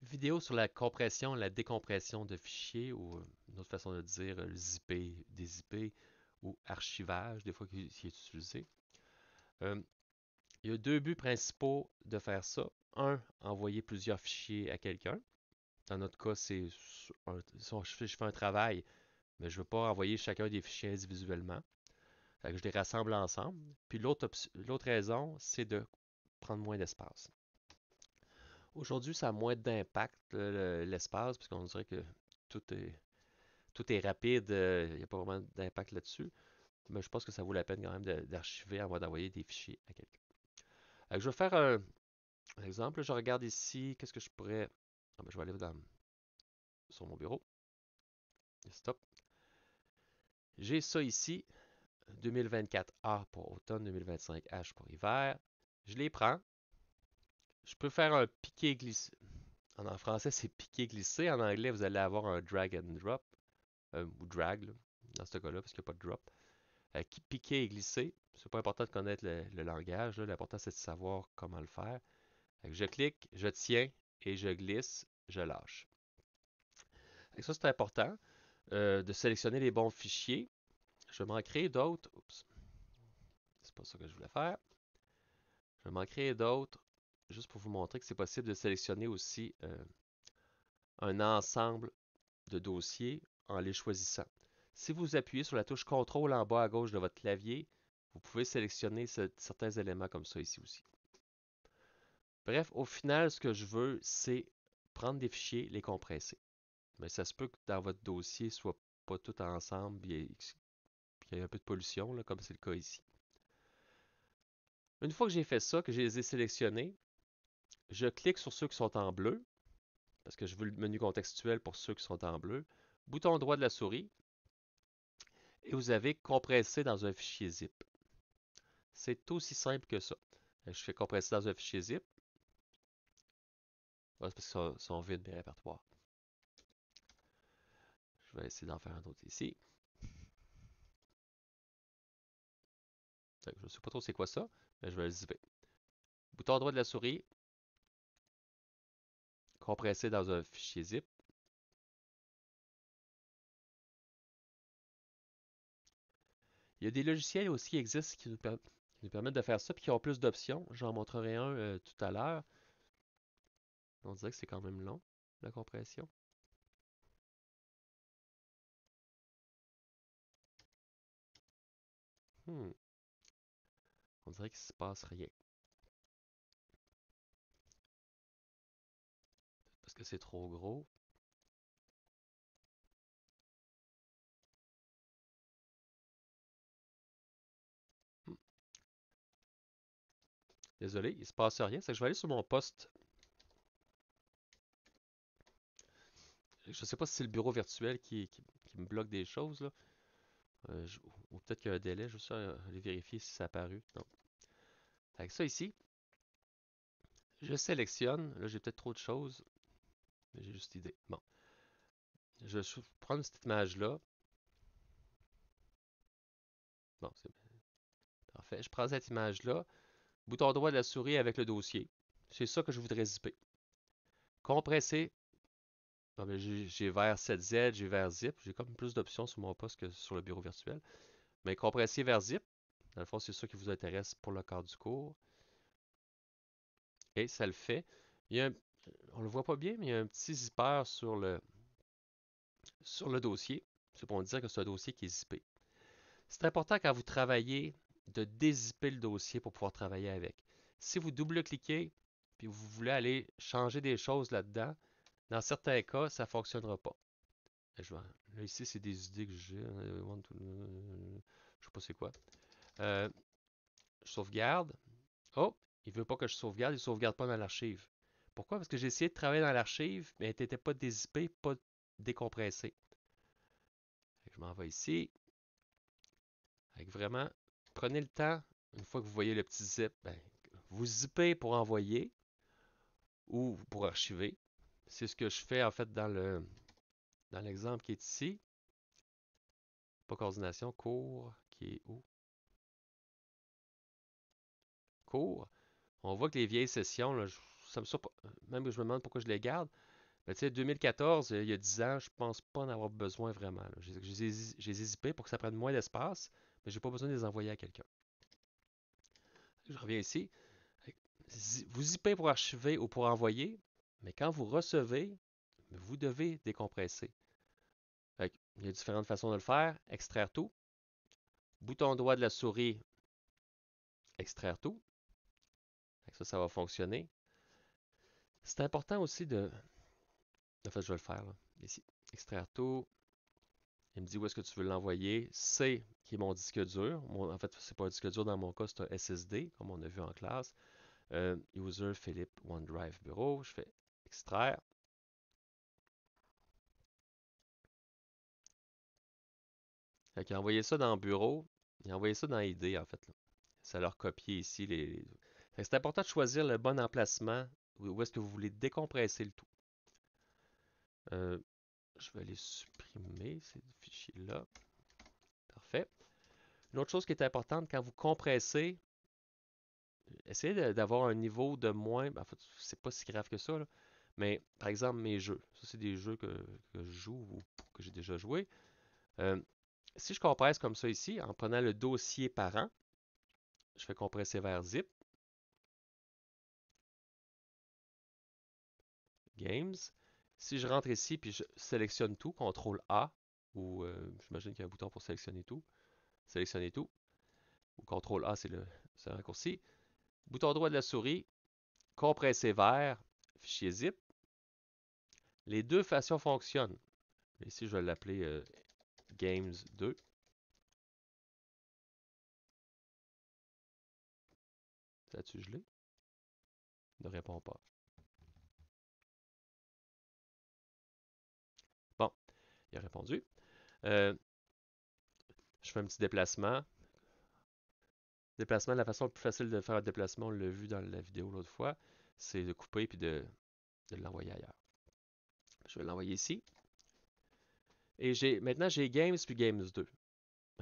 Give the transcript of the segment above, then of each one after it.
vidéo sur la compression, la décompression de fichiers, ou une autre façon de dire, le zipper, dézipper, ou archivage, des fois qui est utilisé. Euh, il y a deux buts principaux de faire ça. Un, envoyer plusieurs fichiers à quelqu'un. Dans notre cas, c'est si je fais un travail, mais je ne veux pas envoyer chacun des fichiers individuellement. Fait que je les rassemble ensemble. Puis l'autre raison, c'est de prendre moins d'espace. Aujourd'hui, ça a moins d'impact, l'espace, parce qu'on dirait que tout est, tout est rapide, il n'y a pas vraiment d'impact là-dessus. Mais je pense que ça vaut la peine quand même d'archiver avant d'envoyer des fichiers à quelqu'un. Je vais faire un exemple. Je regarde ici, qu'est-ce que je pourrais. Ah ben, je vais aller sur mon bureau. Stop. J'ai ça ici, 2024A pour automne, 2025H pour hiver. Je les prends. Je peux faire un piqué-glissé. En français, c'est piqué-glissé. En anglais, vous allez avoir un drag and drop. Ou drag, là, dans ce cas-là, parce qu'il n'y a pas de drop. Piquer et glisser. C'est pas important de connaître le langage. L'important, c'est de savoir comment le faire. Je clique, je tiens et je glisse, je lâche. Ça, c'est important de sélectionner les bons fichiers. Je vais m'en créer d'autres. Oups, c'est pas ça que je voulais faire. Je vais m'en créer d'autres juste pour vous montrer que c'est possible de sélectionner aussi un ensemble de dossiers en les choisissant. Si vous appuyez sur la touche CTRL en bas à gauche de votre clavier, vous pouvez sélectionner certains éléments comme ça ici aussi. Bref, au final, ce que je veux, c'est prendre des fichiers, les compresser. Mais ça se peut que dans votre dossier, ne soit pas tout ensemble, et qu'il y ait un peu de pollution, là, comme c'est le cas ici. Une fois que j'ai fait ça, que je les ai sélectionnés, je clique sur ceux qui sont en bleu, parce que je veux le menu contextuel pour ceux qui sont en bleu. Bouton droit de la souris, et vous avez compressé dans un fichier zip. C'est aussi simple que ça. Je fais compresser dans un fichier zip. C'est parce qu'ils sont vides, mes répertoires. Je vais essayer d'en faire un autre ici. Je ne sais pas trop c'est quoi ça, mais je vais le zipper. Bouton droit de la souris, compresser dans un fichier zip. Il y a des logiciels aussi qui existent qui nous permettent de faire ça, puis qui ont plus d'options. J'en montrerai un tout à l'heure. On dirait que c'est quand même long, la compression. Hmm, on dirait qu'il ne se passe rien. Parce que c'est trop gros. Hmm, désolé, il ne se passe rien. C'est que je vais aller sur mon poste. Je ne sais pas si c'est le bureau virtuel qui me bloque des choses, là. Ou peut-être qu'il y a un délai. Je vais juste aller vérifier si ça a apparu. Non. Avec ça ici, je sélectionne. Là, j'ai peut-être trop de choses, mais j'ai juste l'idée. Bon. Je vais prendre cette image-là. Bon, c'est parfait. Je prends cette image-là. Bouton droit de la souris avec le dossier. C'est ça que je voudrais zipper. Compresser. Bon, ben, j'ai vers 7Z, j'ai vers zip. J'ai comme plus d'options sur mon poste que sur le bureau virtuel. Mais compresser vers zip. Dans le fond, c'est ça qui vous intéresse pour le cadre du cours. Et ça le fait. Il y a on le voit pas bien, mais il y a un petit zipper sur le dossier. C'est pour dire que c'est un dossier qui est zippé. C'est important quand vous travaillez de dézipper le dossier pour pouvoir travailler avec. Si vous double-cliquez puis vous voulez aller changer des choses là-dedans, dans certains cas, ça ne fonctionnera pas. Là, ici, c'est des idées que j'ai. Je ne sais pas c'est quoi. Euh, je sauvegarde. Oh, il ne veut pas que je sauvegarde. Il ne sauvegarde pas dans l'archive. Pourquoi? Parce que j'ai essayé de travailler dans l'archive, mais elle n'était pas dézippée, pas décompressée. Je m'en vais ici. Avec vraiment, prenez le temps, une fois que vous voyez le petit zip, ben, vous zippez pour envoyer ou pour archiver. C'est ce que je fais en fait dans l'exemple qui est ici. Pas coordination, cours, qui est où? Cours. On voit que les vieilles sessions, là, ça me même que je me demande pourquoi je les garde. Mais tu sais, 2014, il y a 10 ans, je pense pas en avoir besoin vraiment, là. J'ai les ai zippés pour que ça prenne moins d'espace, mais j'ai pas besoin de les envoyer à quelqu'un. Je reviens ici. Vous zippez pour archiver ou pour envoyer, mais quand vous recevez, vous devez décompresser. Il y a différentes façons de le faire. Extraire tout. Bouton droit de la souris, extraire tout. Ça va fonctionner. C'est important aussi de... En fait, je vais le faire là. Ici. Extraire tout. Il me dit où est-ce que tu veux l'envoyer. C, qui est mon disque dur. En fait, c'est pas un disque dur dans mon cas, c'est un SSD, comme on a vu en classe. User Philippe OneDrive Bureau. Je fais extraire. Fait qu'il a envoyé ça dans Bureau. Il a envoyé ça dans ID, en fait, là. Ça leur copier ici c'est important de choisir le bon emplacement où est-ce que vous voulez décompresser le tout. Euh, je vais les supprimer, ces fichiers-là. Parfait. Une autre chose qui est importante, quand vous compressez, essayez d'avoir un niveau de moins. En fait, c'est pas si grave que ça, là. Mais par exemple, mes jeux. Ça, c'est des jeux que je joue ou que j'ai déjà joué. Euh, si je compresse comme ça ici, en prenant le dossier parent, je fais compresser vers zip, games. Si je rentre ici puis je sélectionne tout, CTRL A, ou j'imagine qu'il y a un bouton pour sélectionner tout, ou CTRL A, c'est le raccourci. Bouton droit de la souris, compresser vers, fichier zip. Les deux façons fonctionnent. Ici, je vais l'appeler Games 2. Ça a-tu gelé? Ne répond pas. Bon, il a répondu. Euh, je fais un petit déplacement. Déplacement, la façon la plus facile de faire un déplacement, on l'a vu dans la vidéo l'autre fois, c'est de couper puis de l'envoyer ailleurs. Je vais l'envoyer ici. Et maintenant, j'ai Games puis Games 2.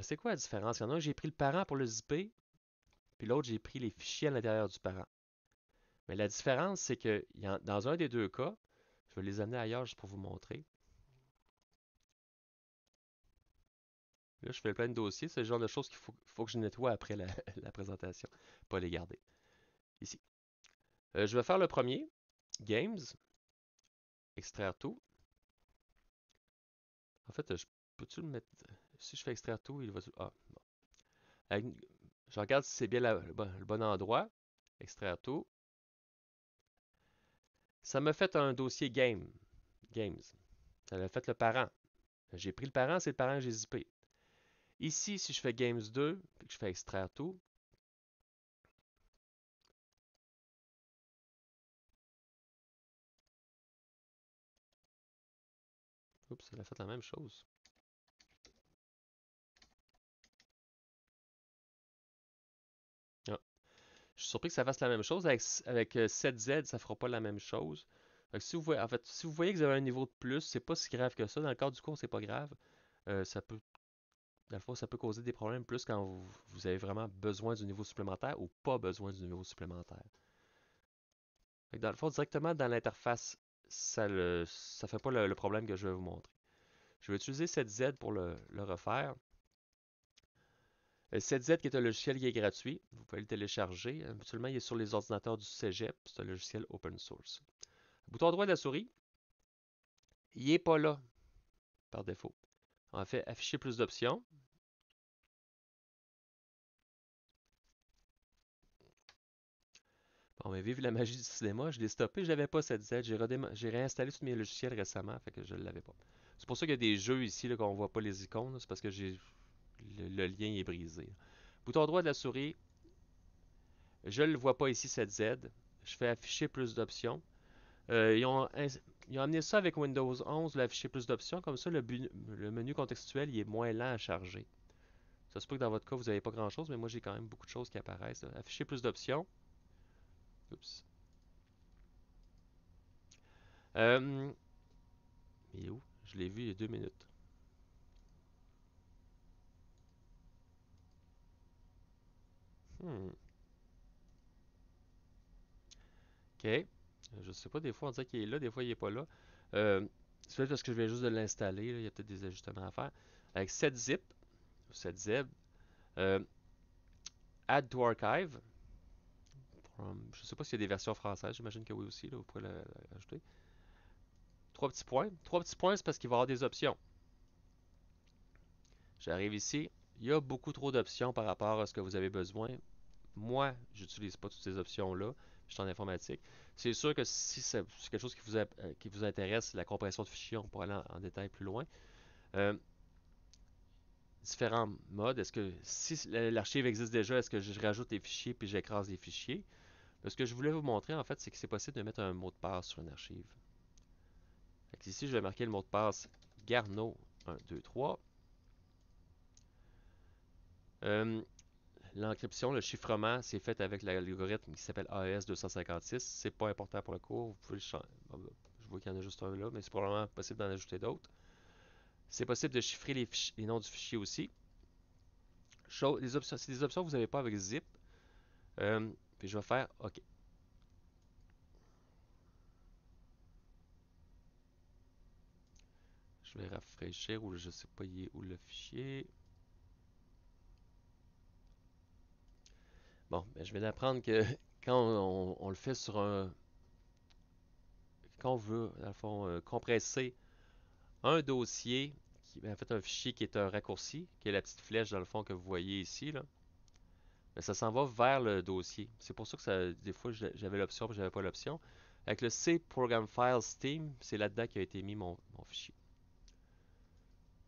C'est quoi la différence? Il y en a un, j'ai pris le parent pour le zipper, puis l'autre, j'ai pris les fichiers à l'intérieur du parent. Mais la différence, c'est que dans un des deux cas, je vais les amener ailleurs juste pour vous montrer. Là, je fais plein de dossiers. C'est le genre de choses qu'il faut que je nettoie après la, la présentation, pas les garder. Ici. Je vais faire le premier. Games. Extraire tout. En fait, peux-tu le mettre... Si je fais extraire tout, il va... Ah, bon. Je regarde si c'est bien le bon endroit. Extraire tout. Ça m'a fait un dossier Games. Ça m'a fait le parent. J'ai pris le parent, c'est le parent que j'ai zippé. Ici, si je fais Games 2, puis que je fais extraire tout, oups, ça a fait la même chose. Ah. Je suis surpris que ça fasse la même chose. Avec 7Z, ça fera pas la même chose. Fait que si vous voyez, en fait, si vous voyez que vous avez un niveau de plus, c'est pas si grave que ça. Dans le cadre du cours, c'est pas grave. Ça peut, dans le fond, ça peut causer des problèmes plus quand vous avez vraiment besoin du niveau supplémentaire ou pas besoin du niveau supplémentaire. Fait que dans le fond, directement dans l'interface, ça fait pas le problème que je vais vous montrer. Je vais utiliser 7Z pour le refaire. 7Z qui est un logiciel qui est gratuit. Vous pouvez le télécharger. Habituellement, il est sur les ordinateurs du Cégep. C'est un logiciel open source. Bouton droit de la souris, il n'est pas là par défaut. On fait afficher plus d'options. Bon, mais vive la magie du cinéma, je l'ai stoppé, je n'avais pas 7Z. J'ai réinstallé tous mes logiciels récemment, fait que je ne l'avais pas. C'est pour ça qu'il y a des jeux ici qu'on ne voit pas les icônes. C'est parce que le lien est brisé. Bouton droit de la souris, je ne le vois pas ici, 7Z. Je fais afficher plus d'options. Ils ont amené ça avec Windows 11, l'afficher plus d'options. Comme ça, le menu contextuel il est moins lent à charger. Ça se peut que dans votre cas, vous n'avez pas grand-chose, mais moi, j'ai quand même beaucoup de choses qui apparaissent. Là. Afficher plus d'options. Oups. Euh, il est où? Je l'ai vu il y a 2 minutes. Hmm. OK. Je sais pas, des fois on dirait qu'il est là, des fois il est pas là. Euh, c'est peut-être parce que je viens juste de l'installer, là, il y a peut-être des ajustements à faire. Avec 7zip, 7zeb, euh, Add to Archive. Je sais pas s'il y a des versions françaises, j'imagine que oui aussi, là, vous pouvez l'ajouter. Trois petits points. Trois petits points, c'est parce qu'il va y avoir des options. J'arrive ici, il y a beaucoup trop d'options par rapport à ce que vous avez besoin. Moi, j'utilise pas toutes ces options-là. Je suis en informatique. C'est sûr que si c'est quelque chose qui vous intéresse, la compression de fichiers, on pourra aller en détail plus loin. Euh, Différents modes. Est-ce que si l'archive existe déjà, est-ce que je rajoute des fichiers puis j'écrase les fichiers? Ce que je voulais vous montrer, en fait, c'est que c'est possible de mettre un mot de passe sur une archive. Ici, je vais marquer le mot de passe Garneau 1, 2, 3. L'encryption, le chiffrement, c'est fait avec l'algorithme qui s'appelle AES-256. C'est pas important pour le cours. Vous pouvez le changer. Je vois qu'il y en a juste un là, mais c'est probablement possible d'en ajouter d'autres. C'est possible de chiffrer les noms du fichier aussi. C'est des options que vous n'avez pas avec Zip. Puis je vais faire OK. Je vais rafraîchir ou je sais pas où le fichier. Bon, ben, je viens d'apprendre que quand on le fait sur un. Quand on veut, dans le fond, compresser un dossier, en fait un fichier qui est un raccourci, qui est la petite flèche dans le fond que vous voyez ici, là, mais ça s'en va vers le dossier. C'est pour ça que des fois j'avais l'option, puis j'avais pas l'option. Avec le C Program Files Steam, c'est là-dedans qui a été mis mon fichier.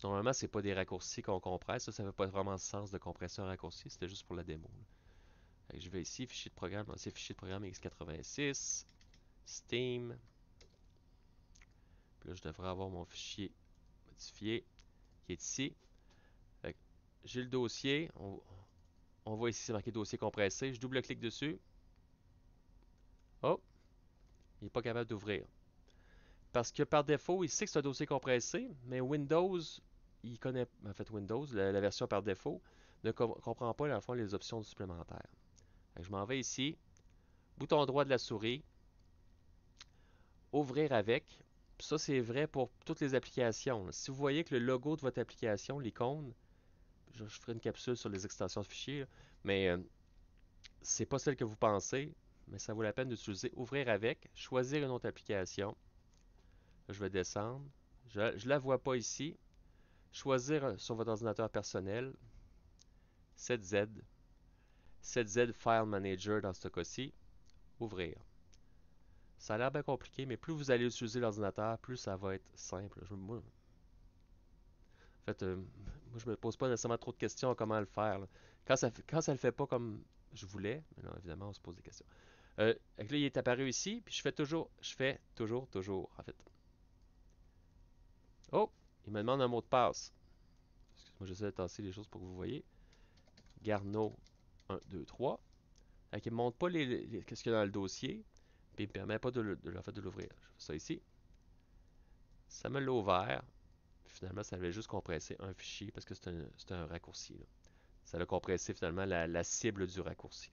Normalement, c'est pas des raccourcis qu'on compresse. Ça fait pas vraiment sens de compresser un raccourci. C'était juste pour la démo. Je vais ici, fichier de programme, c'est fichier de programme x86, Steam. Puis là, je devrais avoir mon fichier modifié qui est ici. J'ai le dossier. On voit ici, c'est marqué dossier compressé. Je double-clique dessus. Oh, il n'est pas capable d'ouvrir. Parce que par défaut, il sait que c'est un dossier compressé, mais Windows, il connaît, en fait Windows, la version par défaut, ne comprend pas dans le fond les options supplémentaires. Je m'en vais ici, bouton droit de la souris, ouvrir avec. Ça, c'est vrai pour toutes les applications. Si vous voyez que le logo de votre application, l'icône, je ferai une capsule sur les extensions de fichiers, mais c'est pas celle que vous pensez, mais ça vaut la peine d'utiliser ouvrir avec, choisir une autre application. Là, je vais descendre. Je ne la vois pas ici. Choisir sur votre ordinateur personnel. 7Z. 7Z File Manager dans ce cas-ci. Ouvrir. Ça a l'air bien compliqué, mais plus vous allez utiliser l'ordinateur, plus ça va être simple. Moi, je me pose pas nécessairement trop de questions à comment le faire, là. Quand ça le fait pas comme je voulais, mais non, évidemment, on se pose des questions. Là, il est apparu ici, puis toujours, en fait. Oh, il me demande un mot de passe. Excuse-moi, j'essaie de tasser les choses pour que vous voyez. Garneau 1, 2, 3. Il ne me montre pas qu'est-ce qu'il y a dans le dossier, puis il ne me permet pas de l'ouvrir. Je fais ça ici. Ça me l'a ouvert. Puis finalement, ça avait juste compressé un fichier parce que c'est un raccourci, là. Ça a compressé finalement la cible du raccourci.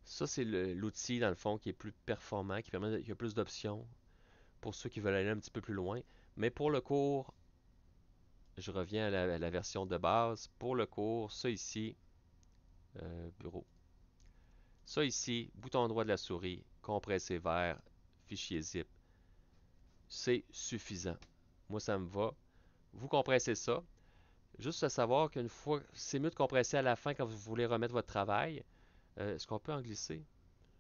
Ça, c'est l'outil, dans le fond, qui est plus performant, qui a plus d'options pour ceux qui veulent aller un petit peu plus loin. Mais pour le cours, je reviens à la version de base. Pour le cours, ça ici, bureau. Ça ici, bouton droit de la souris, compressé vers, fichier zip. C'est suffisant. Moi, ça me va. Vous compressez ça. Juste à savoir qu'une fois, c'est mieux de compresser à la fin quand vous voulez remettre votre travail. Est-ce qu'on peut en glisser?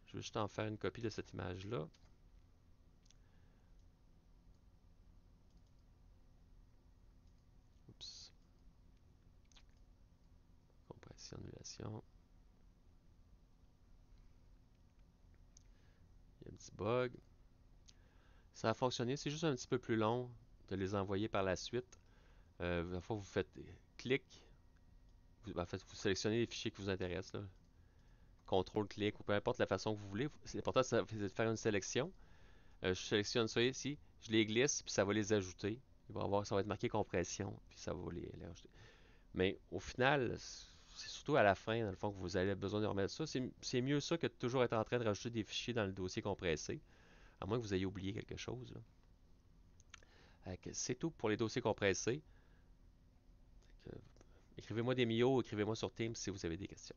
Je vais juste en faire une copie de cette image-là. Oups. Compression, annulation. Il y a un petit bug. Ça a fonctionné. C'est juste un petit peu plus long de les envoyer par la suite. Une fois, vous faites clic. En fait, vous sélectionnez les fichiers qui vous intéressent, là. Contrôle-clic ou peu importe la façon que vous voulez. C'est important de faire une sélection. Je sélectionne ça ici. Je les glisse, puis ça va les ajouter. Ça va être marqué compression, puis ça va les ajouter. Mais au final, c'est surtout à la fin, dans le fond, que vous avez besoin de remettre ça. C'est mieux ça que de toujours être en train de rajouter des fichiers dans le dossier compressé, à moins que vous ayez oublié quelque chose. C'est tout pour les dossiers compressés. Écrivez-moi des mios, écrivez-moi sur Teams si vous avez des questions.